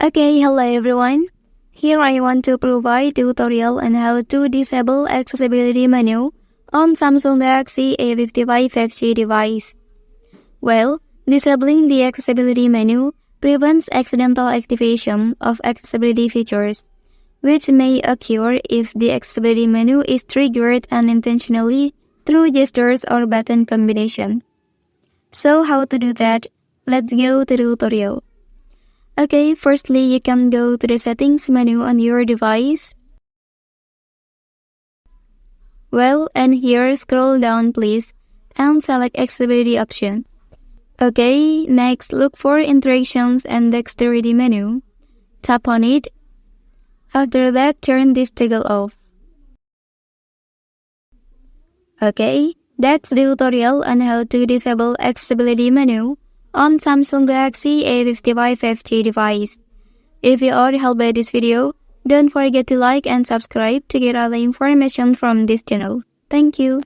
Okay, hello everyone. Here I want to provide tutorial on how to disable accessibility menu on Samsung Galaxy A55 5G device. Well, disabling the accessibility menu prevents accidental activation of accessibility features, which may occur if the accessibility menu is triggered unintentionally through gestures or button combination. So how to do that? Let's go to the tutorial. Okay, firstly, you can go to the settings menu on your device. Well, and here scroll down please and select accessibility option. Okay, next look for interactions and dexterity menu. Tap on it. After that, turn this toggle off. Okay, that's the tutorial on how to disable accessibility menu on Samsung Galaxy A55 5G device. If you are helped by this video, don't forget to like and subscribe to get other information from this channel. Thank you.